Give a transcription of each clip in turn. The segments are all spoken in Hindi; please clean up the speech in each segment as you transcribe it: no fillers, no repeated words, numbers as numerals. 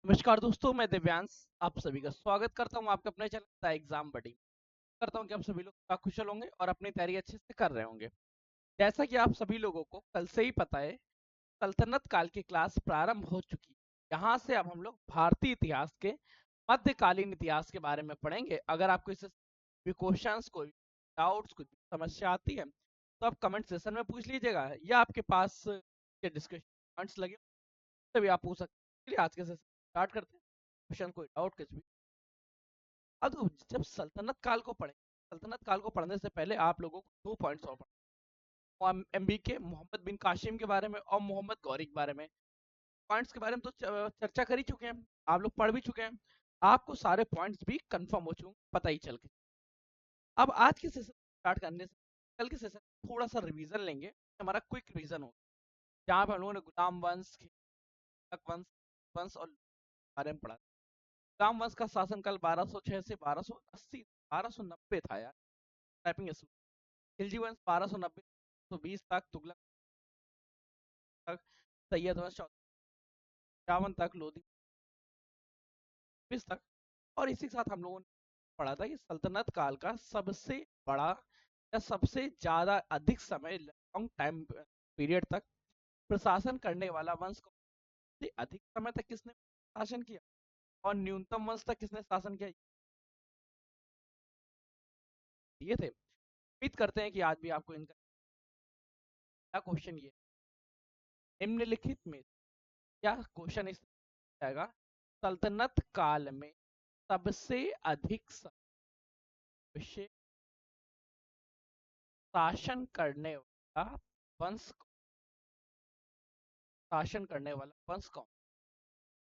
नमस्कार दोस्तों, मैं दिव्यांश आप सभी का स्वागत करता हूं आपके अपने चैनल द एग्जाम बडी। करता हूं कि आप सभी लोग कुशल होंगे और अपनी तैयारी अच्छे से कर रहे होंगे। जैसा कि आप सभी लोगों को कल से ही पता है, सल्तनत काल की क्लास प्रारंभ हो चुकी है। यहाँ से अब हम लोग भारतीय इतिहास के मध्यकालीन इतिहास के बारे में पढ़ेंगे। अगर आपको इससे भी क्वेश्चंस, कोई डाउट्स, कुछ समस्या आती है तो आप कमेंट सेशन में पूछ लीजिएगा या आपके पास डिस्कशन पॉइंट्स लगे तभी आप पूछ सकते हैं। चलिए आज के सेशन स्टार्ट करते हैं। क्वेश्चन, कोई डाउट, कुछ भी। अब तो जब सल्तनत काल को पढ़े, सल्तनत काल को पढ़ने से पहले आप लोगों को दो पॉइंट्स और पढ़ना, एमबी के मोहम्मद बिन कासिम के बारे में और मोहम्मद गौरी के बारे में। पॉइंट्स के बारे में तो चर्चा कर ही चुके हैं, आप लोग पढ़ भी चुके हैं, आपको सारे पॉइंट्स भी कंफर्म हो चुके, पता ही चल के। अब आज के सेशन स्टार्ट करने से कल के सेशन थोड़ा सा रिवीजन लेंगे, हमारा क्विक रिवीजन होगा, जहाँ पे हम लोगों ने गुलाम वंश, वंश वंश और बारे में पढ़ा। गुलाम वंश का शासनकाल 1206 से 1280 1290 था यार, टाइपिंग इशू। खिलजी वंश 1290 120 तक, तुगलक तक, सैयद वंश 51 तक, लोधी 20 तक। और इसी के साथ हम लोगों ने पढ़ा था कि सल्तनत काल का सबसे बड़ा या सबसे ज्यादा अधिक समय, लॉन्ग टाइम पीरियड तक प्रशासन करने वाला वंश को, अधिक समय तक किसने शासन किया और न्यूनतम वंश तक किसने शासन किया, ये थे। उम्मीद करते हैं कि आज भी आपको इनका क्वेश्चन ये निम्नलिखित में क्या क्वेश्चन इस जाएगा, सल्तनत काल में सबसे अधिक शासन करने वाला वंश, शासन करने वाला वंश कौन,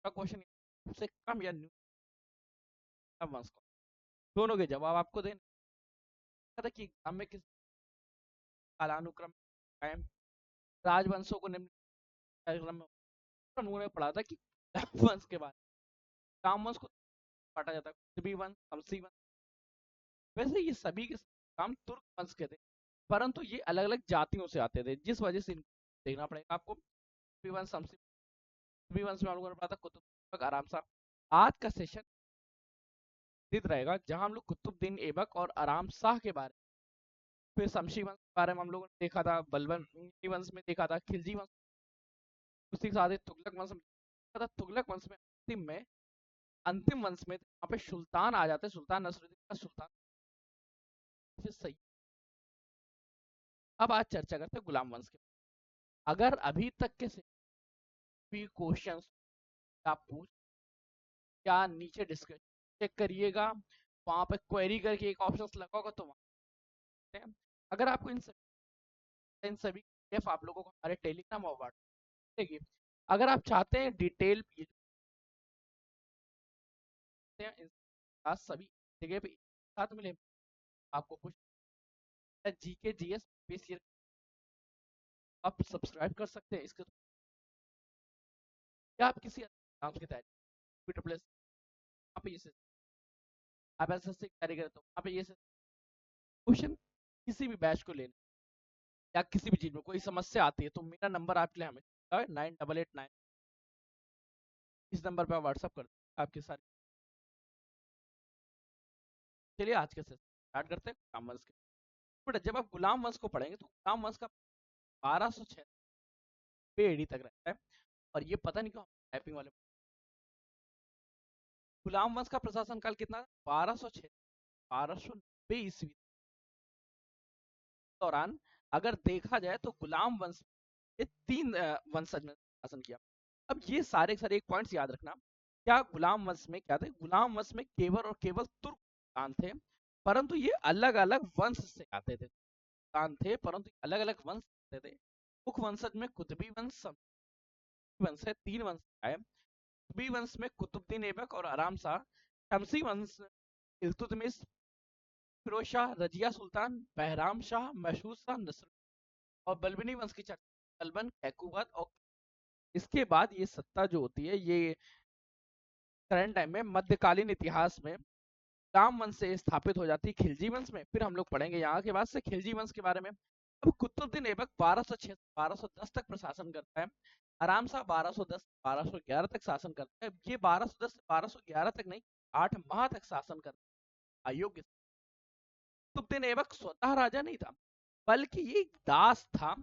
का क्वेश्चन। सबसे कम या न्यूनतम वंश कौन, दोनों के जवाब आपको देना था कि हमें किस कालानुक्रम में राजवंशों को निम्न क्रम में हम लोगों ने पढ़ा था कि वंश के बाद काम वंश को बांटा जाता है, कुतुबी वंश, शमसी वंश। वैसे ये सभी के काम तुर्क वंश के थे, परंतु ये अलग अलग जातियों से आते थे, जिस वजह से इनको देखना पड़ेगा आपको। कुतुबी वंश, शमसी वंश में हम लोगों ने पढ़ा था कुतुब आराम सा। आज का सेशन रहेगा जहां हम लोग कुतुबुद्दीन ऐबक और आराम शाह के बारे में, फिर शमसी वंश के बारे में हम लोगों ने देखा था, बलबन वंश में देखा था, खिलजी वंश, उसी के साथ ही तुगलक वंश में देखा था। तुगलक वंश में अंतिम वंश में वहां पे सुल्तान आ जाते, सुल्तान नसरुद्दीन का सुल्तान फिर सही। अब आज चर्चा करते हैं गुलाम वंश के। अगर अभी तक के भी क्वेश्चंस आप पूछ, क्या नीचे डिस्कशन चेक करिएगा, वहां पे क्वेरी करके एक ऑप्शन लगा होगा तो वहां, अगर आपको इन सभी PDF आप लोगों को हमारे टेलीग्राम और व्हाट्सएप, अगर आप चाहते हैं डिटेल सभी जगह पे साथ मिले, आपको कुछ जीके जीएस पीसीआर आप सब्सक्राइब कर सकते हैं इसके, या आप किसी एग्जाम की तैयारी प्लस वहाँ पे ये आप एसएससी की तैयारी करें तो वहाँ पे ये क्वेश्चन किसी भी बैच को लेने या किसी भी चीज में कोई समस्या आती है तो मेरा नंबर आपके लिए हमें 9889, इस नंबर पर व्हाट्सअप कर आपके सारे। चलिए आज के सेशन स्टार्ट करते हैं गुलाम वंश के। बट जब आप गुलाम वंश को पढ़ेंगे तो गुलाम वंश का 1206 एडी तक रहता है, और ये पता नहीं क्यों टाइपिंग वाले, गुलाम वंश का प्रशासन काल कितना, 1206 1290 ईस्वी दौरान। अगर देखा जाए तो गुलाम वंश ये तीन वंशज ने शासन किया। अब ये सारे सारे एक पॉइंट्स याद रखना, क्या गुलाम वंश में क्या थे, गुलाम वंश में केवल और केवल तुर्क सुल्तान थे, परंतु ये अलग अलग वंश से आते थे, सुल्तान थे परंतु अलग अलग वंश से थे। मुख्य वंशज में कुतुबी वंश, वंश है, तीन वंश है। कुतुबी वंश में कुतुबुद्दीन ऐबक और आराम शाह, शमसी वंश इल्तुतमिश, फिरोज शाह, रजिया सुल्तान, बहराम शाह, महसूद शाह, नसर, और बलबनी वंश की चर्चा बलबन, कैकुबत। और इसके बाद ये सत्ता जो होती है ये करंट टाइम में मध्यकालीन इतिहास में गुलाम वंश से स्थापित हो जाती है खिलजी वंश में। फिर हम लोग पढ़ेंगे यहाँ के बाद से खिलजी वंश के बारे में। अब कुतुबुद्दीन ऐबक 1206 1210 तक प्रशासन करता है। आराम से 1210 1211 तक शासन करते हैं। ये 1210 से 1211 तक नहीं, 8 माह तक शासन करते हैं। अयोग्य कुतुबुद्दीन ऐबक स्वतः राजा नहीं था, बल्कि ये एक दास था।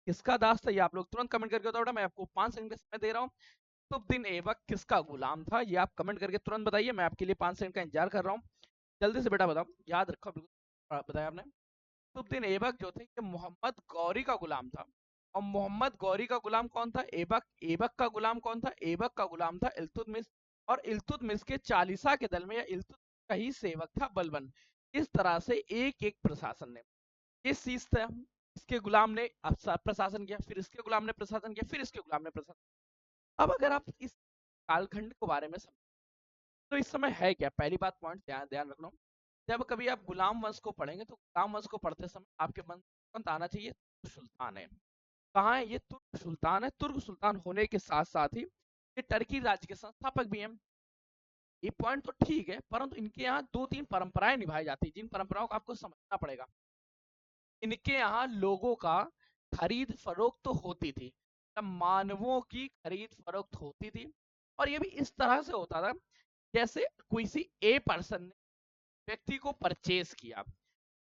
किसका दास था ये आप लोग तुरंत कमेंट करके बताओ। मैं आपको 5 सेकंड का समय दे रहा हूँ। कुतुबुद्दीन ऐबक किसका गुलाम था ये आप कमेंट करके तुरंत बताइए। मैं आपके लिए 5 सेकंड का इंतजार कर रहा हूँ। जल्दी से बेटा बताओ, याद रखो बिल्कुल बताया आपने। कुतुबुद्दीन ऐबक जो थे ये मोहम्मद गौरी का गुलाम था। और मोहम्मद गौरी का गुलाम कौन था? ऐबक। ऐबक का गुलाम कौन था? ऐबक का गुलाम था इल्तुतमिश। और इल्तुतमिश के चालीसा के दल में या इल्तुतमिश का ही सेवक था बलबन। इस तरह से एक एक प्रशासन ने इस चीज था, इसके गुलाम ने प्रशासन किया, फिर इसके गुलाम ने प्रशासन किया, फिर इसके गुलाम ने प्रशासन। अब अगर आप इस कालखंड के बारे में समझ तो इस समय है क्या, पहली बात पॉइंट ध्यान ध्यान रखना। जब कभी आप गुलाम वंश को पढ़ेंगे तो गुलाम वंश को पढ़ते समय आपके मन में आना चाहिए तुर्क सुल्तान है। कहाँ है ये? तुर्क सुल्तान है। तुर्क सुल्तान होने के साथ साथ ही ये टर्की राज्य के संस्थापक भी हैं। ये पॉइंट तो ठीक है, परंतु इनके यहाँ 2-3 परंपराएं निभाई जाती है, जिन परंपराओं को आपको समझना पड़ेगा। इनके यहाँ लोगों का खरीद फरोख्त तो होती थी, मानवों की खरीद फरोख्त होती थी। और ये भी इस तरह से होता था जैसे कोई सी ए पर्सन ने व्यक्ति को परचेज किया।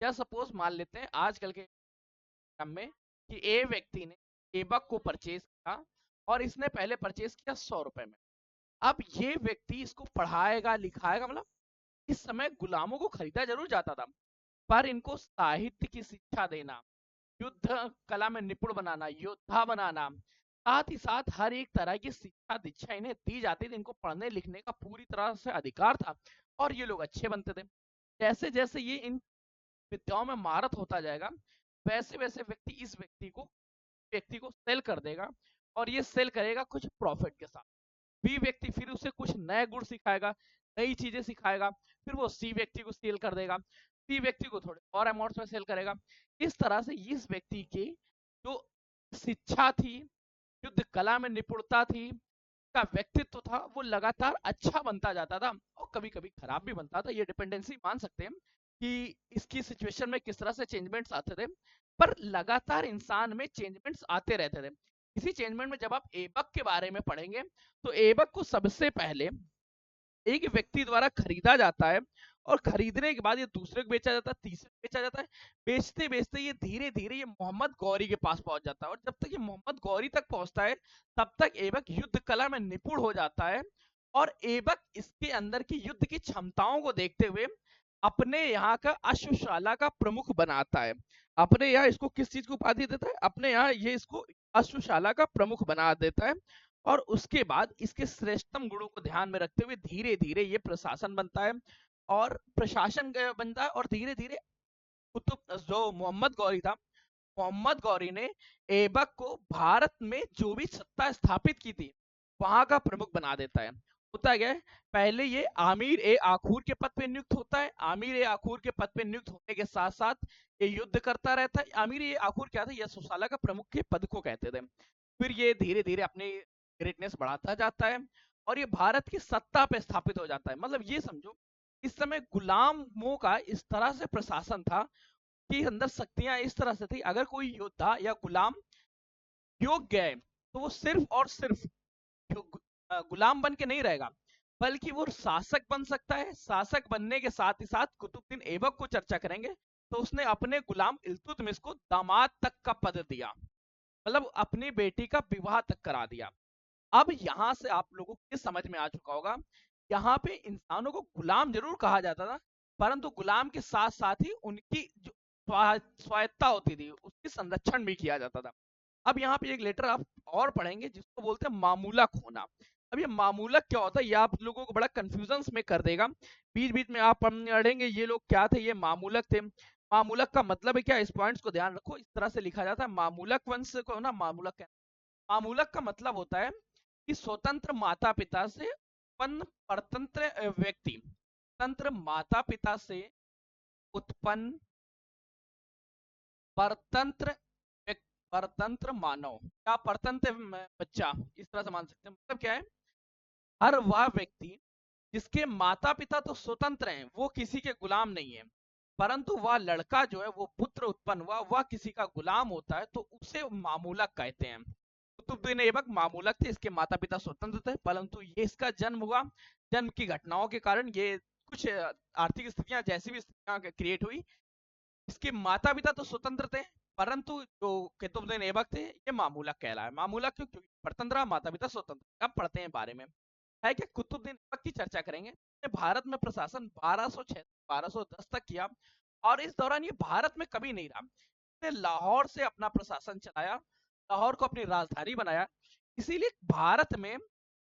या सपोज मान लेते हैं आजकल के टाइम में कि ए व्यक्ति ने एबक को परचेज किया और इसने पहले परचेज किया 100 रुपए में। अब ये व्यक्ति इसको पढ़ाएगा लिखाएगा, मतलब इस समय गुलामों को खरीदा जरूर जाता था, पर इनको साहित्य की शिक्षा देना, युद्ध कला में निपुण बनाना, योद्धा बनाना, साथ ही साथ हर एक तरह की शिक्षा दीक्षा इन्हें दी जाती थी। इनको पढ़ने लिखने का पूरी तरह से अधिकार था और ये लोग अच्छे बनते थे। जैसे जैसे ये इन विद्याओं में महारत होता जाएगा, वैसे वैसे व्यक्ति को सेल कर देगा। और ये सेल करेगा कुछ प्रॉफिट के साथ। बी व्यक्ति फिर उसे कुछ नए गुण सिखाएगा, नई चीजें सिखाएगा, फिर वो सी व्यक्ति को सेल कर देगा, सी व्यक्ति को थोड़े और अमाउंट में सेल करेगा। इस तरह से इस व्यक्ति की जो शिक्षा थी, युद्ध कला में निपुणता थी, का व्यक्तित्व था, वो लगातार अच्छा बनता जाता था और कभी कभी खराब भी बनता था। ये डिपेंडेंसी मान सकते हैं कि इसकी सिचुएशन में किस तरह से चेंजमेंट्स आते थे, पर लगातार इंसान में चेंजमेंट्स आते रहते थे। इसी चेंजमेंट में जब आप एबक के बारे में पढ़ेंगे तो एबक को सबसे पहले एक व्यक्ति द्वारा खरीदा जाता है और खरीदने के बाद ये दूसरे को बेचा जाता है, तीसरे को बेचा जाता है। बेचते बेचते ये धीरे धीरे ये मोहम्मद गौरी के पास पहुंच जाता है और जब तक ये मोहम्मद गौरी तक पहुंचता है तब तक ऐबक युद्ध कला में निपुण हो जाता है। और ऐबक इसके अंदर की युद्ध की क्षमताओं को देखते हुए अपने यहाँ का अश्वशाला का प्रमुख बनाता है। अपने यहाँ इसको किस चीज को उपाधि देता है? अपने यहाँ ये इसको अश्वशाला का प्रमुख बना देता है। और उसके बाद इसके श्रेष्ठतम गुणों को ध्यान में रखते हुए धीरे धीरे ये प्रशासन बनता है और प्रशासन बनता है। और धीरे धीरे कुतुब जो मोहम्मद गौरी था, मोहम्मद गौरी ने ऐबक को भारत में जो भी सत्ता स्थापित की थी वहां का प्रमुख बना देता है। होता क्या है, पहले ये आमिर ए आखूर के पद पे नियुक्त होता है। आमिर ए आखूर के पद पे नियुक्त होने के साथ साथ ये युद्ध करता रहता है। आमिर ए आखूर क्या था? यह सुशाला का प्रमुख के पद को कहते थे। फिर ये धीरे धीरे अपनी ग्रेटनेस बढ़ाता जाता है और ये भारत की सत्ता पे स्थापित हो जाता है। मतलब ये समझो इस समय गुलामों का इस तरह से प्रशासन था कि अंदर शक्तियां इस तरह से थी, अगर कोई योद्धा या गुलाम योग्य है तो वो सिर्फ और सिर्फ गुलाम बन के नहीं रहेगा, बल्कि वो शासक बन सकता है। शासक बनने के साथ ही साथ कुतुबुद्दीन ऐबक को चर्चा करेंगे तो उसने अपने गुलाम इल्तुतमिश को दामाद तक का पद दिया, मतलब अपनी बेटी का विवाह तक करा दिया। अब यहां से आप लोगों को ये समझ में आ चुका होगा, यहाँ पे इंसानों को गुलाम जरूर कहा जाता था, परंतु गुलाम के साथ साथ ही उनकी जो स्वायत्ता होती थी उसकी संरक्षण भी किया जाता था। अब यहाँ पे एक लेटर आप और पढ़ेंगे जिसको बोलते हैं मामूलक होना। अब ये मामूलक क्या होता है ये आप लोगों को बड़ा कंफ्यूजन में कर देगा। बीच बीच में आप पढ़ेंगे ये लोग क्या थे, ये मामूलक थे। मामूलक का मतलब है क्या? इस पॉइंट्स को ध्यान रखो। इस तरह से लिखा जाता है मामूलक वंश को ना, मामूलक मामूलक का मतलब होता है कि स्वतंत्र माता पिता से उत्पन्न परतंत्र व्यक्ति, स्वतंत्र माता पिता से उत्पन्न परतंत्र परतंत्र मानव या परतंत्र बच्चा, इस तरह से मान सकते हैं। मतलब क्या है, हर वह व्यक्ति जिसके माता पिता तो स्वतंत्र हैं, वो किसी के गुलाम नहीं है, परंतु वह लड़का जो है वो पुत्र उत्पन्न हुआ, वह किसी का गुलाम होता है तो उसे मामूलक कहते हैं। कुतुबुद्दीन ऐबक मामूलक थे, इसके माता पिता स्वतंत्र थे, परंतु ये इसका जन्म हुआ, जन्म की घटनाओं के कारण ये कुछ आर्थिक स्थितियां जैसी भी स्थितियां क्रिएट हुई, इसके माता पिता तो स्वतंत्र थे, परंतु जो कुतुबुद्दीन ऐबक थे ये मामूलक कहलाए। मामूलक क्यों? क्योंकि स्वतंत्र, माता पिता स्वतंत्र। अब पढ़ते हैं बारे में, है कि कुतुबुद्दीन ऐबक की चर्चा करेंगे। भारत में प्रशासन 1206 1210 तक किया, और इस दौरान ये भारत में कभी नहीं रहा। इसने लाहौर से अपना प्रशासन चलाया, लाहौर को अपनी राजधानी बनाया। इसीलिए भारत में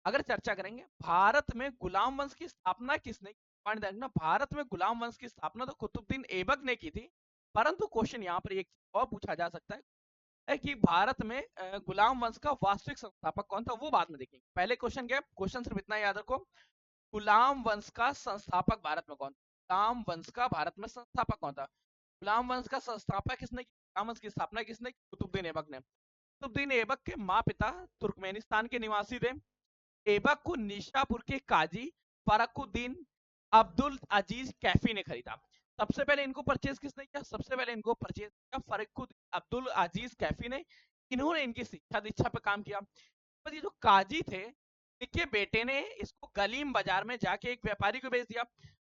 अगर चर्चा करेंगे, भारत में गुलाम वंश की स्थापना किसने की? पॉइंट देखना, भारत में गुलाम वंश की स्थापना तो कुतुबुद्दीन ऐबक ने की थी, परंतु क्वेश्चन यहाँ पर एक और पूछा जा सकता है कि भारत में गुलाम वंश का वास्तविक संस्थापक कौन था, वो बाद में देखेंगे। पहले क्वेश्चन क्या है? क्वेश्चन सिर्फ इतना याद रखो, गुलाम वंश का संस्थापक भारत में कौन था? गुलाम वंश का भारत में संस्थापक कौन था? गुलाम वंश का संस्थापक किसने की? गुलाम वंश की स्थापना किसने की? कुतुबुद्दीन ऐबक ने। कुतुबुद्दीन ऐबक के माँ पिता तुर्कमेनिस्तान के निवासी थे। ऐबक को निशापुर के काजी फरकुद्दीन अब्दुल अजीज कैफी ने खरीदा। सबसे पहले इनको परचेज किसने किया? सबसे पहले इनको परचेज किया फरकुद्दीन अब्दुल अजीज कैफी ने। इन्होंने इनकी शिक्षा दीक्षा पर काम किया। ये जो काजी थे, इनके बेटे ने इसको गलीम बाजार में जाके एक व्यापारी को बेच दिया,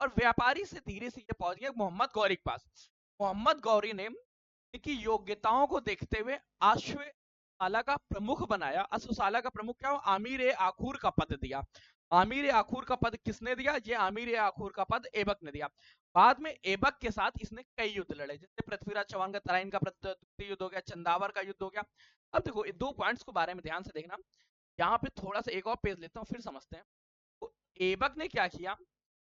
और व्यापारी से धीरे से ये पहुंच गया मोहम्मद गौरी के पास। मोहम्मद गौरी ने इनकी योग्यताओं को देखते हुए अश्वशाला का प्रमुख बनाया। अश्वशाला का प्रमुख क्या? आमिर ए आखूर का पद दिया। आमिर ए आखूर का पद किसने दिया? ये आमिर ए आखूर का पद ऐबक ने दिया। बाद में ऐबक के साथ इसने कई युद्ध लड़े, जैसे पृथ्वीराज चौहान का तराइन का युद्ध हो गया, चंदावर का युद्ध हो गया। अब देखो, इन दो पॉइंट्स को बारे में ध्यान से देखना। यहाँ पे थोड़ा सा एक और पेज लेता हूँ, फिर समझते हैं। तो ऐबक ने क्या किया?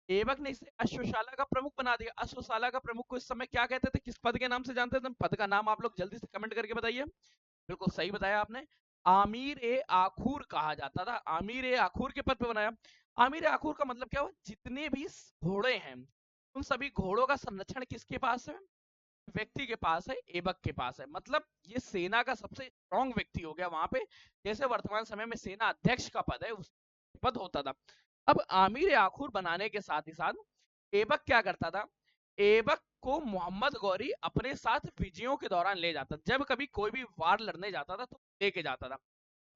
ऐबक ने इसे अश्वशाला का प्रमुख बना दिया। अश्वशाला का प्रमुख को इस समय क्या कहते थे? किस पद के नाम से जानते थे? पद का नाम आप लोग जल्दी से कमेंट करके बताइए। बिल्कुल सही बताया आपने, आमिर ए आखूर कहा जाता था। आमिर ए आखूर के पद पे बनाया। आमिर ए आखूर का मतलब क्या हुआ? जितने भी घोड़े हैं, उन सभी घोड़ों का संरक्षण किसके पास है? व्यक्ति के पास है, ऐबक के पास है। मतलब ये सेना का सबसे स्ट्रॉन्ग व्यक्ति हो गया वहां पे, जैसे वर्तमान समय में सेना अध्यक्ष का पद है, उस पद होता था। अब आमिर आखुर बनाने के साथ ही साथ ऐबक क्या करता था? ऐबक को मोहम्मद गौरी अपने साथ विजयों के दौरान ले जाता, जब कभी कोई भी वार लड़ने जाता था तो लेके जाता था।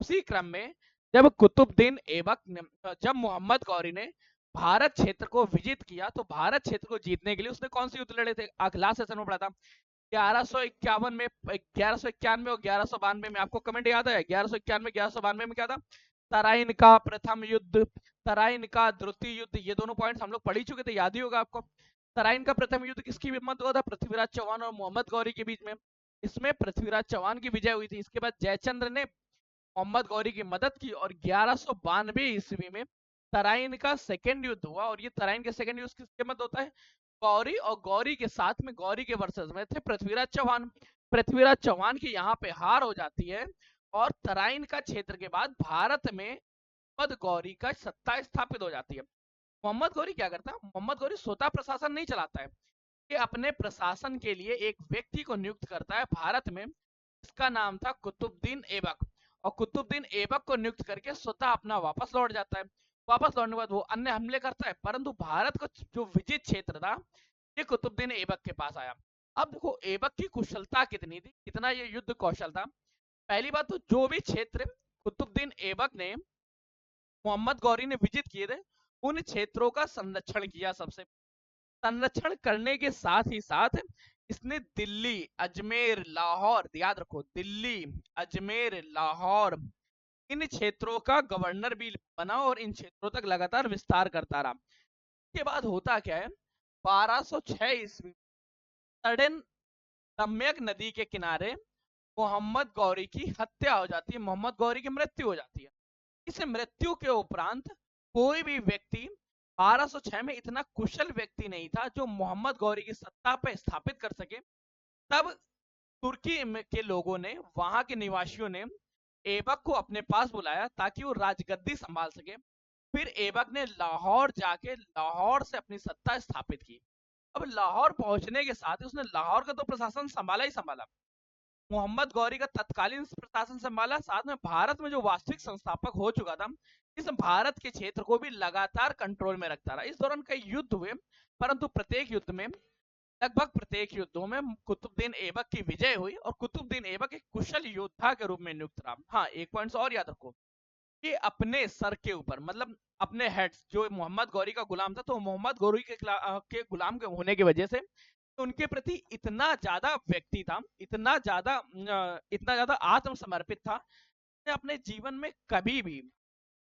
उसी क्रम में जब कुतुबुद्दीन ऐबक ने, जब मोहम्मद गौरी ने भारत क्षेत्र को विजित किया, तो भारत क्षेत्र को जीतने के लिए उसने कौन से युद्ध लड़े थे? लास्ट सेशन में पढ़ा था 1151 में, 1191 और 1192 में। आपको कमेंट याद है? 1191 1192 में क्या था? तराइन का प्रथम युद्ध, तराइन का द्वितीय युद्ध, ये दोनों पॉइंट्स हम लोग पढ़ ही चुके थे, याद ही होगा आपको। तराइन का प्रथम युद्ध किसकी मत हुआ था? पृथ्वीराज चौहान और मोहम्मद गौरी के बीच में। इसमें पृथ्वीराज चौहान की विजय हुई थी। इसके बाद जयचंद्र ने मोहम्मद गौरी की मदद की, और 1192 ईस्वी में तराइन का सेकेंड युद्ध हुआ। और ये तराइन के सेकेंड युद्ध किसके मत होता है? गौरी, और गौरी के साथ में गौरी के वर्सेस में थे पृथ्वीराज चौहान। पृथ्वीराज चौहान की यहाँ पे हार हो जाती है, और तराइन का क्षेत्र के बाद भारत में मोहम्मद गौरी का सत्ता स्थापित हो जाती है। मोहम्मद गौरी क्या करता है? मोहम्मद गौरी स्वतः प्रशासन नहीं चलाता है, ये अपने प्रशासन के लिए एक व्यक्ति को नियुक्त करता है भारत में। इसका नाम था कुतुबुद्दीन ऐबक, और कुतुबुद्दीन ऐबक को नियुक्त करके स्वतः अपना वापस लौट जाता है। वापस लौटने के बाद वो अन्य हमले करता है, परंतु भारत का जो विजित क्षेत्र था, ये कुतुबुद्दीन ऐबक के पास आया। अब देखो ऐबक की कुशलता कितनी थी, कितना ये युद्ध कौशल था। पहली बात तो जो भी क्षेत्र कुतुबुद्दीन ऐबक ने मोहम्मद गौरी ने विजित किए थे, उन क्षेत्रों का संरक्षण किया। सबसे संरक्षण करने के साथ ही साथ इसने दिल्ली, अजमेर, लाहौर, याद रखो दिल्ली, अजमेर, लाहौर, इन क्षेत्रों का गवर्नर भी बना, और इन क्षेत्रों तक लगातार विस्तार करता रहा। इसके बाद होता क्या है? 1206 ईस्वी सडन सम्यक नदी के किनारे मोहम्मद गौरी की हत्या हो जाती है, मोहम्मद गौरी की मृत्यु हो जाती है। इस मृत्यु के उपरांत कोई भी व्यक्ति 1206 में इतना कुशल व्यक्ति नहीं था जो मोहम्मद गौरी की सत्ता पर स्थापित कर सके। तब तुर्की के लोगों ने, वहां के निवासियों ने ऐबक को अपने पास बुलाया ताकि वो राजगद्दी संभाल सके। फिर ऐबक ने लाहौर जाके लाहौर से अपनी सत्ता स्थापित की। अब लाहौर पहुंचने के साथ ही उसने लाहौर का तो प्रशासन संभाला ही संभाला, मोहम्मद गौरी का तत्कालीन प्रशासन संभाला, साथ में भारत में जो वास्तविक संस्थापक हो चुका था, इस भारत के क्षेत्र को भी लगातार कंट्रोल में रखता रहा। इस दौरान कई युद्ध हुए, परंतु प्रत्येक युद्ध में लगभग प्रत्येक युद्धों में कुतुबुद्दीन ऐबक की विजय हुई और कुतुबुद्दीन ऐबक एक कुशल योद्धा के रूप में नियुक्त रहा। हाँ, एक पॉइंट और याद रखो कि अपने सर के ऊपर मतलब अपने हेड्स, जो मोहम्मद गौरी का गुलाम था, तो मोहम्मद गौरी के गुलाम के होने की वजह से उनके प्रति इतना ज्यादा व्यक्ति था, इतना ज्यादा आत्मसमर्पित था, अपने जीवन में कभी भी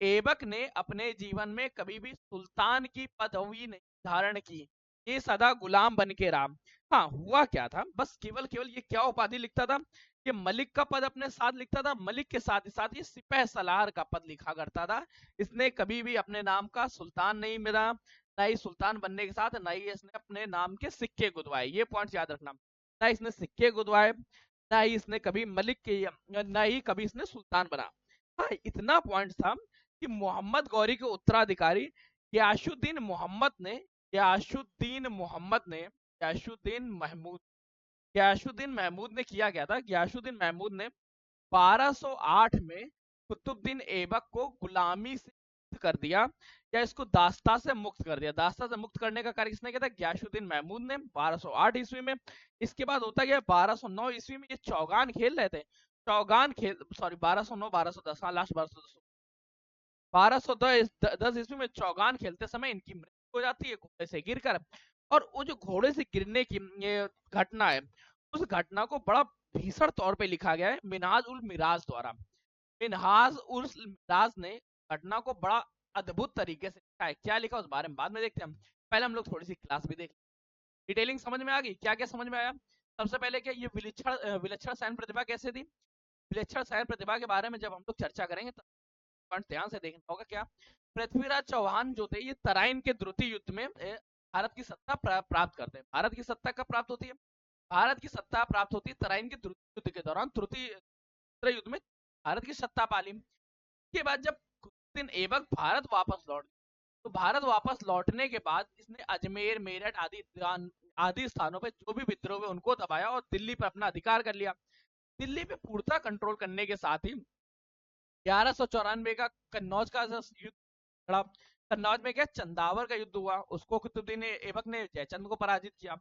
ऐबक ने अपने जीवन में कभी भी सुल्तान की पदवी नहीं धारण की। ये सदा गुलाम बन के रहा। हाँ, हुआ क्या था, बस केवल केवल ये क्या उपाधि लिखता था कि मलिक का पद अपने साथ लिखता था, मलिक के साथ ही साथ ये सिपह सलार का पद लिखा करता था। इसने कभी भी अपने नाम का सुल्तान नहीं मिला, ना ही सुल्तान बनने के साथ ना ही इसने अपने नाम के सिक्के गुदवाए। ये पॉइंट याद रखना, ना इसने सिक्के गुदवाए, ना ही इसने कभी मलिक के, ना ही कभी इसने सुल्तान बना। हाँ, इतना पॉइंट था कि मोहम्मद गौरी के उत्तराधिकारी गयासुद्दीन मोहम्मद ने गयासुद्दीन महमूद गयासुद्दीन महमूद ने किया गया था। गयासुद्दीन महमूद ने 1208 में कुतुबुद्दीन ऐबक को गुलामी से मुक्त कर दिया, या इसको दास्ता से मुक्त कर दिया। दास्ता से मुक्त करने का कार्य किसने किया था? गयासुद्दीन महमूद ने 1208 ईस्वी में। इसके बाद होता गया 1209 ईस्वी में ये चौगान खेल रहे थे। चौगान खेल, सॉरी, 1209 1210, हाँ लास्ट 1210, 1210 ईस्वी में चौगान खेलते समय इनकी मृत्यु हो जाती है घोड़े से गिरकर। और वो जो घोड़े से गिरने की ये घटना है, उस घटना को बड़ा भीषण तौर पे लिखा गया है मिनहाज उल मिराज द्वारा। मिनहाज उल मिराज ने घटना को बड़ा अद्भुत तरीके से लिखा है। क्या लिखा उस बारे में बाद में देखते हैं हम, पहले हम लोग थोड़ी सी क्लास भी देख। डिटेलिंग समझ में आ गई? क्या क्या समझ में आया? सबसे पहले क्या, ये विलक्षण सैन्य प्रतिभा कैसे थी? विलक्षण सैन्य प्रतिभा के बारे में जब हम लोग चर्चा करेंगे तो पॉइंट ध्यान से देखना होगा। क्या, पृथ्वीराज चौहान जो थे, ये तराइन के द्रुति युद्ध में भारत की सत्ता प्राप्त करते हैं। भारत की सत्ता कब प्राप्त होती है? भारत की सत्ता प्राप्त होती है तराइन के द्रुति युद्ध के दौरान। द्रुति युद्ध में भारत की सत्ता पाली। के बाद जब कुतुबुद्दीन ऐबक भारत वापस लौट, तो भारत वापस लौटने के बाद इसने अजमेर, मेरठ आदि स्थानों पे जो भी विद्रोह हुए उनको दबाया और दिल्ली पर अपना अधिकार कर लिया। दिल्ली पे पूर्णता कंट्रोल करने के साथ ही 1194 का कन्नौज का युद्ध लड़ा। कन्नौज में क्या, चंदावर का युद्ध हुआ, उसको कुतुबुद्दीन ऐबक ने जयचंद को पराजित किया।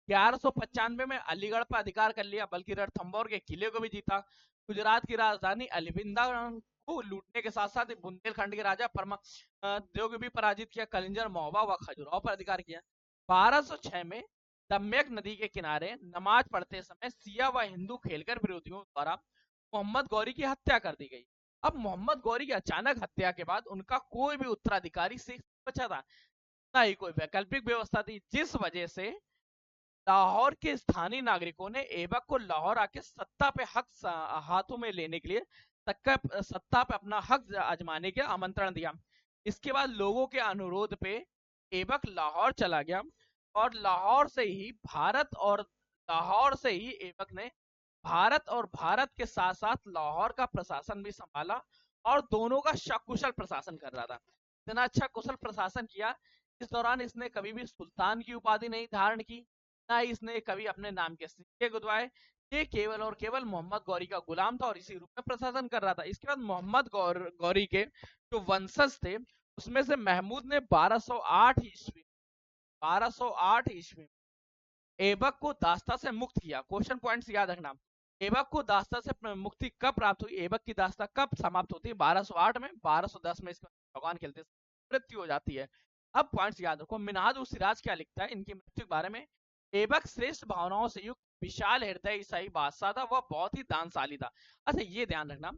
1195 में अलीगढ़ पर अधिकार कर लिया, बल्कि रणथंभौर के किले को भी जीता। गुजरात की राजधानी अलीबिंदा को लूटने के साथ साथ बुंदेलखंड के राजा देव को भी पराजित किया। कलिंजर, महोबा व खजुराहो पर अधिकार किया। 1206 में दम्यक नदी के किनारे नमाज पढ़ते समय सिया व हिंदू खेलकर विरोधियों द्वारा मोहम्मद गौरी की हत्या कर दी गई। अब मोहम्मद गौरी की अचानक हत्या के बाद उनका कोई भी उत्तराधिकारी शेष बचा था, ना ही कोई वैकल्पिक व्यवस्था थी, जिस वजह से लाहौर के स्थानीय नागरिकों ने ऐबक को लाहौर आके सत्ता पे हक हाथों में लेने के लिए सत्ता पे अपना हक आजमाने के आमंत्रण दिया। इसके बाद लोगों के अनुरोध पे ऐबक लाहौर चला गया और लाहौर से ही ऐबक ने भारत के साथ साथ लाहौर का प्रशासन भी संभाला और दोनों का सकुशल प्रशासन कर रहा था। इतना अच्छा कुशल प्रशासन किया, इस दौरान इसने कभी भी सुल्तान की उपाधि नहीं धारण की, ना ही इसने कभी अपने नाम के सिक्के गुदवाए। ये केवल और केवल मोहम्मद गौरी का गुलाम था और इसी रूप में प्रशासन कर रहा था। इसके बाद मोहम्मद गौरी के जो वंशज थे, उसमें से महमूद ने 1208 ईस्वी ऐबक को दास्ता से मुक्त किया। क्वेश्चन पॉइंट्स याद रखना, ऐबक को दास्ता से मुक्ति कब प्राप्त हुई? ऐबक की दास्ता कब समाप्त होती है? 1208 में। 1210 में इसका भगवान खेलते मृत्यु हो जाती है। अब पॉइंट्स याद रखो। मिनहाज उल सिराज क्या लिखता है इनकी मृत्यु के बारे में? ऐबक श्रेष्ठ भावनाओं से युक्त विशाल हृदय ईसाई बादशाह था, वह बहुत ही दानशाली था। अच्छा, ये ध्यान रखना।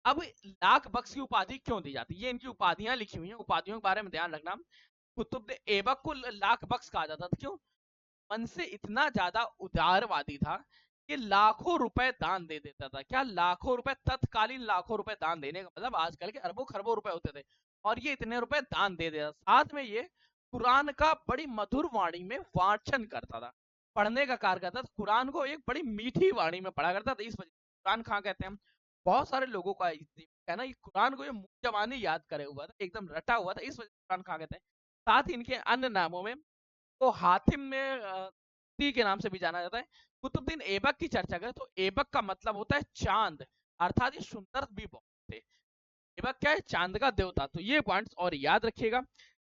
अब लाख बख्श की उपाधि क्यों दी जाती है? ये इनकी उपाधियां लिखी हुई हैं, उपाधियों के बारे में ध्यान रखना। कुतुब ऐबक को लाख बख्श कहा जाता था, क्यों? मन से इतना ज्यादा उदारवादी था कि लाखों रुपए दान दे देता था। क्या, लाखों रुपए? तत्कालीन लाखों रुपए दान देने का मतलब आजकल के अरबों खरबों रुपए होते थे, और ये इतने रुपए दान दे देता। साथ में ये कुरान का बड़ी मधुर वाणी में वाचन करता था, पढ़ने का कार्य करता था। कुरान को एक बड़ी मीठी वाणी में पढ़ा करता था। इस वजह कुरान खां कहते हैं। बहुत सारे लोगों का कहना ये कुरान को ये मुंह जबानी याद करे हुआ था, एकदम रटा हुआ था, इस वजह कुरान खां कहते हैं। साथ ही इनके अन्य नामों में तो हातिम में के नाम से भी जाना जाता है। कुतुबुद्दीन ऐबक की चर्चा करें तो ऐबक का मतलब होता है चांद, अर्थात ये सुंदर भी बहुत थे। ऐबक क्या है? चांद का देवता। तो ये पॉइंट्स और याद रखिएगा।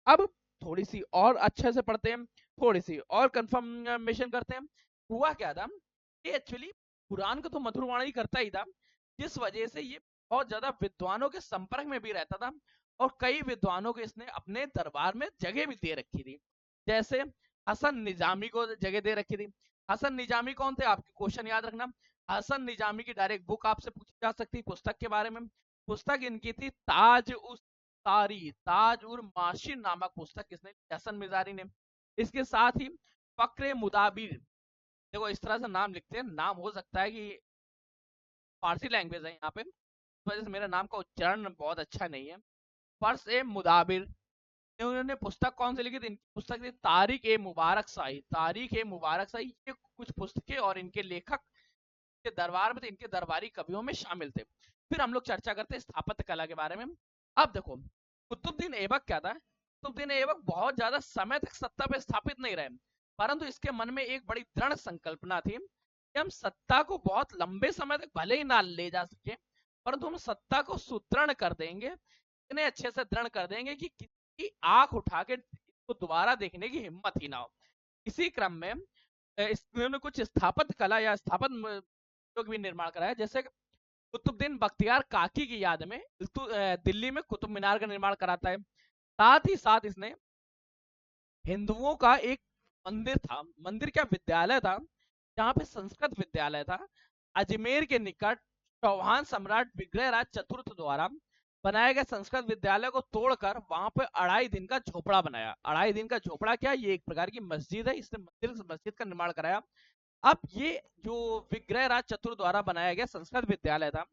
अब थोड़ी सी और अच्छे से पढ़ते हैं। थोड़ी सी और कंफर्मेशन करते हैं। हुआ क्या था, ये एक्चुअली कुरान को तो मधुरवाणी करता ही था, जिस वजह से ये बहुत ज्यादा विद्वानों के संपर्क में भी रहता था, और कई विद्वानों को इसने अपने दरबार में जगह भी दे रखी थी। जैसे हसन निजामी को जगह दे रखी थी। हसन निजामी कौन थे, आपके क्वेश्चन याद रखना। हसन निजामी की डायरेक्ट बुक आपसे पूछी जा सकती है पुस्तक के बारे में। पुस्तक इनकी थी ताज उस तारी, ताज उर माशिर नामक पुस्तक किसने, हसन मिजारी ने। इसके साथ ही फक्रे मुदाबिर, देखो इस तरह से नाम लिखते हैं, नाम हो सकता है कि फारसी लैंग्वेज है यहाँ पे, इस वजह से मेरा नाम का उच्चारण बहुत अच्छा नहीं है। फर्स ए मुदाबिर, उन्होंने पुस्तक कौन सी लिखी थी, इनकी पुस्तक थी तारीख ए मुबारक शाही। तारीख ए मुबारक शाही, ये कुछ पुस्तकें और इनके लेखक के दरबार में थे, इनके दरबारी कवियों में शामिल थे। फिर हम लोग चर्चा करते हैं स्थापत्य कला के बारे में। अब देखो कुतुबुद्दीन ऐबक क्या था, कुतुबुद्दीन ऐबक बहुत ज्यादा समय तक सत्ता पे स्थापित नहीं रहे, परंतु इसके मन में एक बड़ी दृढ़ संकल्पना थी कि हम सत्ता को बहुत लंबे समय तक भले ही ना ले जा सके, परंतु हम सत्ता को सुदृढ़ कर देंगे, इतने अच्छे से दृढ़ कर देंगे कि किसी की आंख उठा के इसको दोबारा देखने की हिम्मत ही ना हो। इसी क्रम में इन्होंने कुछ स्थापत्य कला या स्थापत्य भी निर्माण कराया। जैसे कुतुबुद्दीन बख्तियार काकी की याद में दिल्ली में कुतुब मीनार का निर्माण कराता है। साथ ही साथ इसने हिंदुओं का एक मंदिर था, मंदिर क्या विद्यालय था, जहाँ पे संस्कृत विद्यालय था, अजमेर के निकट चौहान सम्राट विग्रहराज चतुर्थ द्वारा बनाए गए संस्कृत विद्यालय को तोड़कर वहां पे 2.5 दिन का झोपड़ा बनाया। 2.5 दिन का झोपड़ा क्या, ये एक प्रकार की मस्जिद है, इसने मस्जिद का निर्माण कराया। अब ये जो विग्रहराज चतुर द्वारा बनाया गया संस्कृत विद्यालय था,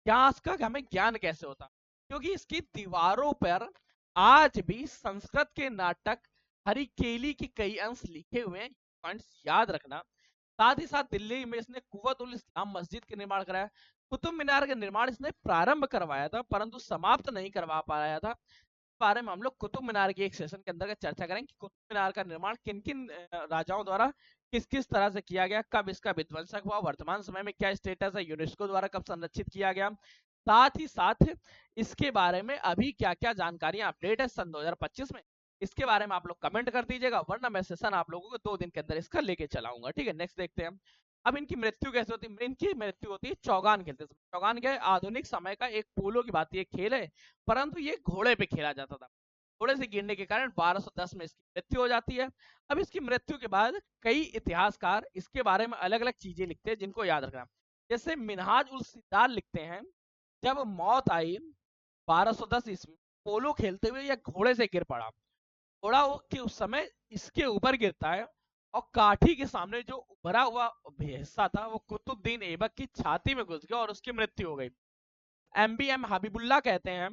यहाँ इसका हमें ज्ञान कैसे होता, क्योंकि इसकी दीवारों पर आज भी संस्कृत के नाटक हरिकेली के कई अंश लिखे हुए हैं, पॉइंट्स याद रखना। साथ ही साथ दिल्ली में इसने कुव्वत उल इस्लाम मस्जिद का निर्माण कराया। कुतुब मीनार का निर्माण इसने प्रारंभ करवाया था, परंतु समाप्त नहीं करवा पाया था। बारे में हम लोग कुतुब मीनार की एक सेशन के अंदर चर्चा करेंगे कि कुतुब मीनार का निर्माण किन किन राजाओं द्वारा किस किस तरह से किया गया, कब इसका विध्वंसक हुआ, वर्तमान समय में क्या स्टेटस है, यूनेस्को द्वारा कब संरक्षित किया गया, साथ ही साथ इसके बारे में अभी क्या क्या जानकारियां अपडेट है सन 2025 में, इसके बारे में आप लोग कमेंट कर दीजिएगा, वरना मैं सेशन आप लोगों को 2 दिन के अंदर इसका लेके चलाऊंगा। ठीक है, नेक्स्ट देखते हैं। अब इनकी मृत्यु कैसे होती है, इनकी मृत्यु होती है चौगान खेलते समय। चौगान क्या है, आधुनिक समय का एक पोलो की बात, ये खेल है, परंतु ये घोड़े पे खेला जाता था। घोड़े से गिरने के कारण 1210 में इसकी मृत्यु हो जाती है। अब इसकी मृत्यु के बाद कई इतिहासकार इसके बारे में अलग अलग चीजें लिखते हैं, जिनको याद रखना। जैसे मिनहाज उल सिद्दार लिखते हैं, जब मौत आई 1210 ईस्वी, पोलो खेलते हुए यह घोड़े से गिर पड़ा। घोड़ा के उस समय इसके ऊपर गिरता है, और काठी के सामने जो उभरा हुआ हिस्सा था वो कुतुबुद्दीन ऐबक की छाती में घुस गया और उसकी मृत्यु हो गई। MBM हबीबुल्लाह कहते हैं,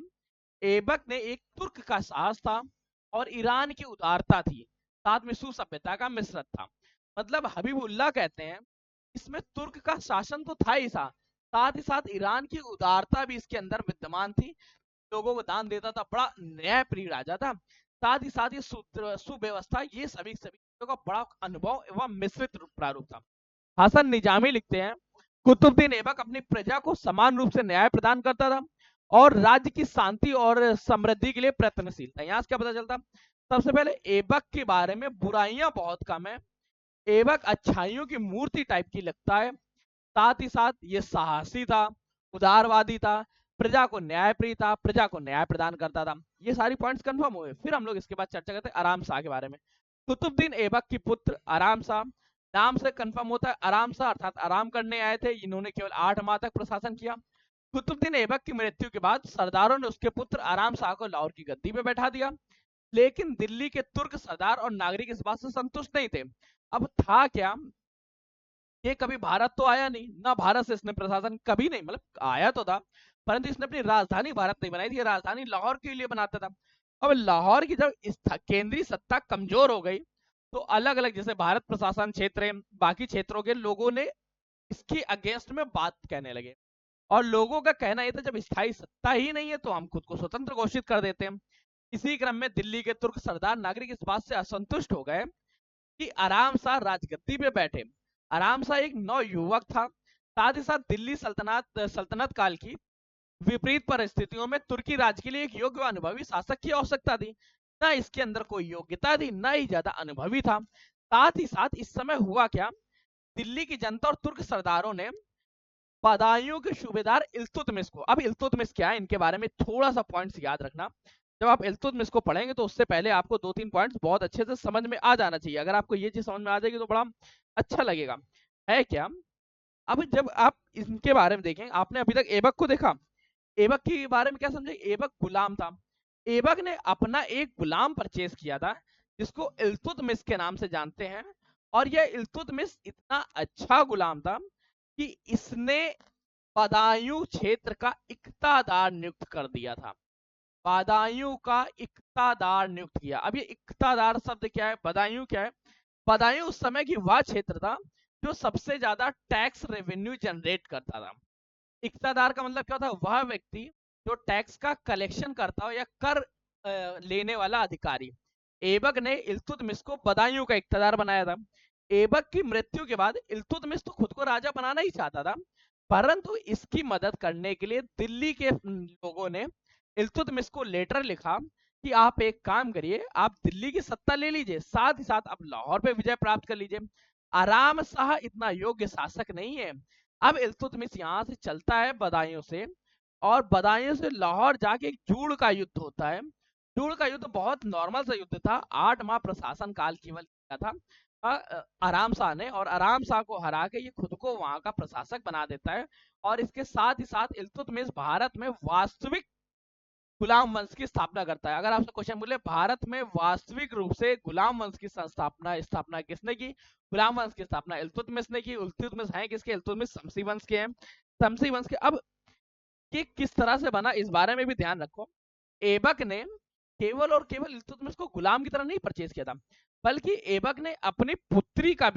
ऐबक ने एक तुर्क का साहस था और ईरान की उदारता थी, साथ में सुसभ्यता का मिश्रण था। मतलब हबीबुल्लाह कहते हैं इसमें तुर्क का शासन तो था ही था, साथ ही साथ ईरान की उदारता भी इसके अंदर विद्यमान थी, लोगों को दान देता था, बड़ा न्यायप्रिय राजा था। साथ ही साथ ये सुव्यवस्था, ये सभी सभी चीजों का बड़ा अनुभव एवं मिश्रित प्रारूप था। हसन निजामी लिखते हैं, कुतुबुद्दीन ऐबक अपनी प्रजा को समान रूप से न्याय प्रदान करता था और राज्य की शांति और समृद्धि के लिए प्रयत्नशील था। यहाँ से क्या पता चलता, सबसे पहले ऐबक के बारे में बुराइयां बहुत कम है, ऐबक अच्छाइयों की मूर्ति टाइप की लगता है। साथ ही साथ ये साहसी था, उदारवादी था, प्रजा को न्यायप्रिय था, प्रजा को न्याय प्रदान करता था। ये सारी पॉइंट्स कंफर्म हुए। फिर हम लोग इसके बाद चर्चा करते हैं आराम शाह के बारे में। कुतुबुद्दीन ऐबक की पुत्र आराम शाह, नाम से कंफर्म होता है आराम शाह अर्थात आराम करने आए थे, इन्होंने केवल 8 माह तक प्रशासन किया। कुतुबुद्दीन ऐबक की मृत्यु के बाद सरदारों ने उसके पुत्र आराम शाह को लाहौर की गद्दी पे बैठा दिया, लेकिन दिल्ली के तुर्क सरदार और नागरिक इस बात से संतुष्ट नहीं थे। अब था क्या, ये कभी भारत तो आया नहीं ना, भारत से इसने प्रशासन कभी नहीं, मतलब आया तो था, परंतु इसने अपनी राजधानी भारत नहीं बनाई थी, राजधानी लाहौर के लिए बनाता था। अब लाहौर की जब केंद्रीय सत्ता कमजोर हो गई, तो अलग अलग जैसे भारत प्रशासन क्षेत्र, बाकी क्षेत्रों के लोगों ने इसके अगेंस्ट में बात कहने लगे, और लोगों का कहना यह था जब स्थायी सत्ता ही नहीं है तो हम खुद को स्वतंत्र घोषित कर देते हैं। इसी क्रम में दिल्ली के तुर्क सरदार नागरिक इस बात से असंतुष्ट हो गए कि आराम शाह राजगद्दी पे बैठे। आराम शाह एक नौ युवक था, साथ ही साथ दिल्ली सल्तनत काल की विपरीत परिस्थितियों में तुर्की राज्य के लिए एक योग्य अनुभवी शासक की आवश्यकता थी। ना इसके अंदर कोई योग्यता थी, ना ही ज्यादा अनुभवी था। साथ ही साथ इस समय हुआ क्या, दिल्ली की जनता और तुर्क सरदारों ने बदायूं के सूबेदार इल्तुतमिश को, अब इल्तुतमिश क्या है इनके बारे में थोड़ा सा पॉइंट्स याद रखना। जब आप इल्तुतमिश को पढ़ेंगे तो उससे पहले आपको 2-3 पॉइंट्स बहुत अच्छे से समझ में आ जाना चाहिए। अगर आपको ये चीज समझ में आ जाएगी तो बड़ा अच्छा लगेगा। है क्या, अब जब आप इनके बारे में देखें, आपने अभी तक ऐबक को देखा, ऐबक के बारे में क्या समझे, ऐबक गुलाम था। ऐबक ने अपना एक गुलाम परचेज किया था जिसको इल्तुतमिश के नाम से जानते हैं। और यह इल्तुतमिश इतना अच्छा गुलाम था कि इसने बदायूं क्षेत्र का इक्तादार नियुक्त कर दिया था। बदायूं का इक्तादार नियुक्त किया। अब ये इक्तादार शब्द क्या है, बदायूं क्या है, बदायूं उस समय की वह क्षेत्र था जो सबसे ज्यादा टैक्स रेवेन्यू जनरेट करता था। इक्तादार का मतलब क्या था, वह व्यक्ति जो टैक्स का कलेक्शन करता हो या कर लेने वाला अधिकारी। ऐबक ने इल्तुतमिश को बदायूं का इक्तादार बनाया था। ऐबक की मृत्यु के बाद इल्तुतमिश तो खुद को राजा बनाना ही चाहता था, परंतु इसकी मदद करने के लिए दिल्ली के लोगों ने इल्तुतमिश को लेटर लिखा कि आप एक काम करिए, आप दिल्ली की सत्ता ले लीजिए, साथ ही साथ आप लाहौर पे विजय प्राप्त कर लीजिए। आराम शाह इतना योग्य शासक नहीं है। अब इल्तुतमिश यहाँ से चलता है बदायूं से, और बदायूं से लाहौर जाके एक जूड़ का युद्ध होता है। जूड़ का युद्ध बहुत नॉर्मल सा युद्ध था, 8 माह प्रशासन काल केवल किया था आराम शाह ने, और आराम शाह को हरा के ये खुद को वहां का प्रशासक बना देता है। और इसके साथ ही साथ इल्तुतमिश भारत में वास्तविक गुलाम वंश की स्थापना करता है। अगर आपसे क्वेश्चन बोले भारत में वास्तविक रूप से गुलाम वंश की स्थापना स्थापना किसने की, गुलाम वंश की स्थापना इल्तुतमिश ने की। इल्तुतमिश है किसके, इल्तुतमिश शमसी वंश के हैं, शमसी वंश के। अब ये किस तरह से बना इस बारे में भी ध्यान रखो। ऐबक ने केवल और केवल इल्तुतमिश को गुलाम की तरह नहीं परचेज किया था, बल्कि ऐबक ने अपनी पुत्री का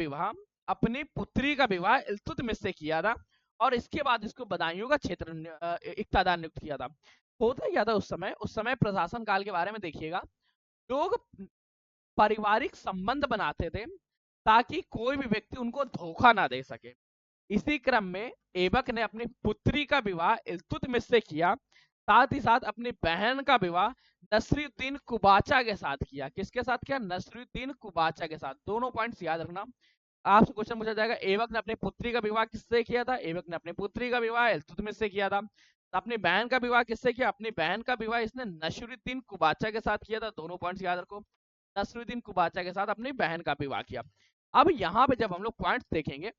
विवाह इल्तुतमिश से किया था, और इसके बाद इसको बदायूं का क्षेत्र इक्तादार नियुक्त किया था। होता क्या था उस समय प्रशासन काल के बारे में देखिएगा, लोग पारिवारिक संबंध बनाते थे ताकि कोई भी व्यक्ति उनको धोखा ना दे सके। इसी क्रम में ऐबक ने अपनी पुत्री का विवाह इल्तुतमिश से किया, साथ ही साथ अपनी बहन का विवाह नसरुद्दीन कुबाचा के साथ किया। किसके साथ किया, नसरुद्दीन कुबाचा के साथ। दोनों पॉइंट्स याद रखना, आपसे क्वेश्चन पूछा जाएगा ऐबक ने अपनी पुत्री का विवाह किससे किया था, ऐबक ने अपनी पुत्री का विवाह इल्तुतमिश से किया था। तो अपनी बहन का विवाह किससे किया, अपनी बहन का विवाह इसने नसरुद्दीन कुबाचा के साथ किया था। दोनों पॉइंट्स याद रखो, नसरुद्दीन कुबाचा के साथ अपनी बहन का विवाह किया। अब यहाँ पे जब हम लोग पॉइंट्स देखेंगे,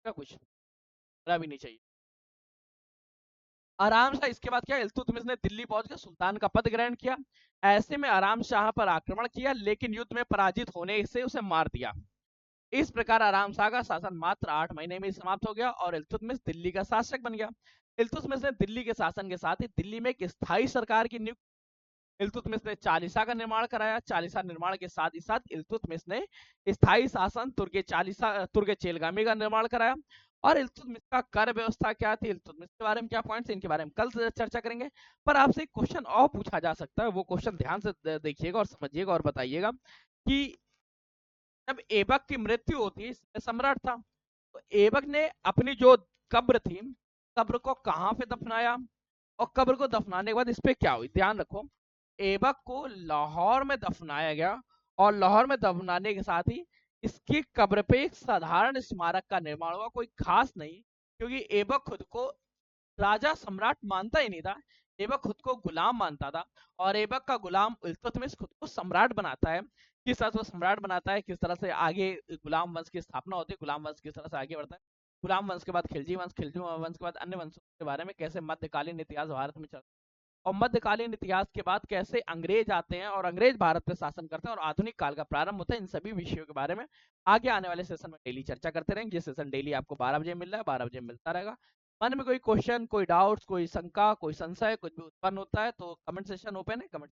क्या कुछ भी नहीं चाहिए। आराम शाह इसके बाद क्या, इल्तुतमिश ने दिल्ली पहुंचकर सुल्तान का पद ग्रहण किया। ऐसे में आराम शाह पर आक्रमण किया, लेकिन युद्ध में पराजित होने से उसे मार दिया। इस प्रकार आराम शाह का शासन मात्र 8 महीने में समाप्त हो गया और इल्तुतमिश दिल्ली का शासक बन गया। इल्तुतमिश ने दिल्ली के शासन के साथ ही दिल्ली में एक स्थायी सरकार की नियुक्ति, इल्तुतमिश ने चालीसा का निर्माण कराया। चालीसा निर्माण के साथ ही साथ इल्तुतमिश ने स्थायी शासन तुर्गे चेलगामी का निर्माण कराया। और इल्तुतमिश का कर व्यवस्था क्या थी, इल्तुतमिश के बारे में क्या पॉइंट्स, इनके बारे में कल चर्चा करेंगे। पर आपसे एक क्वेश्चन और पूछा जा सकता है, वो क्वेश्चन ध्यान से देखिएगा और समझिएगा और बताइएगा कि जब ऐबक की मृत्यु होती है, सम्राट था, तो ऐबक ने अपनी जो कब्र थी, कब्र को कहां पे दफनाया, और कब्र को दफनाने के बाद इस पे क्या हुई, ध्यान रखो। ऐबक को लाहौर में दफनाया गया, और लाहौर में दफनाने के साथ ही इसकी कब्र पे एक साधारण स्मारक का निर्माण हुआ, कोई खास नहीं, क्योंकि ऐबक खुद को राजा सम्राट मानता ही नहीं था। ऐबक खुद को गुलाम मानता था, और ऐबक का गुलाम इल्तुतमिश खुद को सम्राट बनाता है। किस तरह से वो सम्राट बनाता है, किस तरह से आगे गुलाम वंश की स्थापना होती है, गुलाम वंश किस तरह से आगे बढ़ता है, गुलाम वंश के बाद खिलजी वंश, खिलजी वंश के बाद अन्य वंशों के बारे में, कैसे मध्यकालीन इतिहास भारत में चलता है, और मध्यकालीन इतिहास के बाद कैसे अंग्रेज आते हैं और अंग्रेज भारत पे शासन करते हैं और आधुनिक काल का प्रारंभ होता है, इन सभी विषयों के बारे में आगे आने वाले सेशन में डेली चर्चा करते रहेंगे। ये सेशन डेली आपको 12 बजे मिल रहा है, 12 बजे मिलता रहेगा। मन में कोई क्वेश्चन, कोई डाउट्स, कोई शंका, कोई संशय कुछ भी उत्पन्न होता है तो कमेंट सेशन ओपन है, कमेंट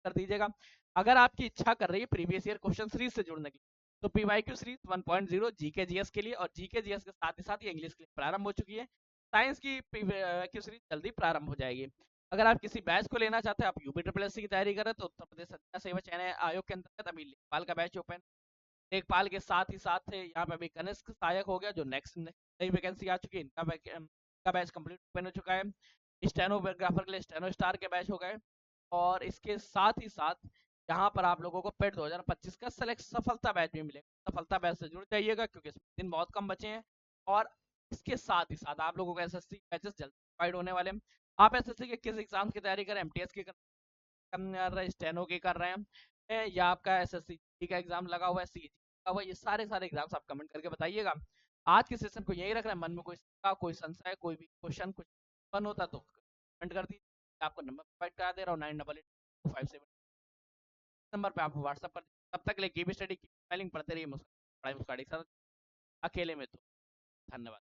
कर दीजिएगा। अगर आपकी इच्छा कर रही है प्रीवियस ईयर क्वेश्चन सीरीज से जुड़ने के लिए, तो पीवाईक्यू सीरीज 1.0 जीके जीएस के लिए, और जीके जीएस के साथ ही साथ ये इंग्लिश के लिए प्रारंभ हो चुकी है। साइंस की पीवाईक्यू सीरीज जल्दी प्रारंभ हो जाएगी। अगर आप किसी बैच को लेना चाहते हैं, आप यूपी ट्रिपल एस सी की तैयारी कर रहे हैं, तो उत्तर प्रदेश सत्ता सेवा चयन आयोग के अंतर्गत अभी लेखपाल का बैच ओपन, लेखपाल के साथ ही साथ यहाँ पे अभी कनिष्क सहायक हो गया, जो नेक्स्ट नई वैकेंसी आ चुकी है, इनका बैच कंप्लीट ओपन हो चुका है। स्टेनोग्राफर के लिए स्टेनो स्टार के बैच हो गए। और इसके साथ ही साथ यहाँ पर आप लोगों को पेड 2025 का सेलेक्ट सफलता बैच भी मिलेगा। सफलता बैच से जुड़ जाइएगा क्योंकि इसमें दिन बहुत कम बचे हैं। और इसके साथ ही साथ आप लोगों को एसएससी बैचेस जल्द प्रोवाइड होने वाले हैं। आप एसएससी के किस एग्जाम की तैयारी करें, एमटीएस की कर रहे हैं, स्टेनो की कर रहे हैं, या आपका एसएससी का एग्जाम लगा हुआ है, सीजी लगा हुआ है, ये सारे सारे एग्जाम्स आप कमेंट करके बताइएगा। आज के सेशन को यही रख रहे हैं। मन में कोई संशय, कोई भी क्वेश्चन, कुछ बन होता तो कमेंट कर दीजिए। आपको नंबर प्रोवाइड करा दे रहा हूँ 988257 नंबर पे आप व्हाट्सअप कर दीजिए। तब तक के लिए कीप स्टडी, कीप स्माइलिंग, पढ़ते रहिए, पढ़ाई मुस्कान के साथ, अकेले में तो। धन्यवाद।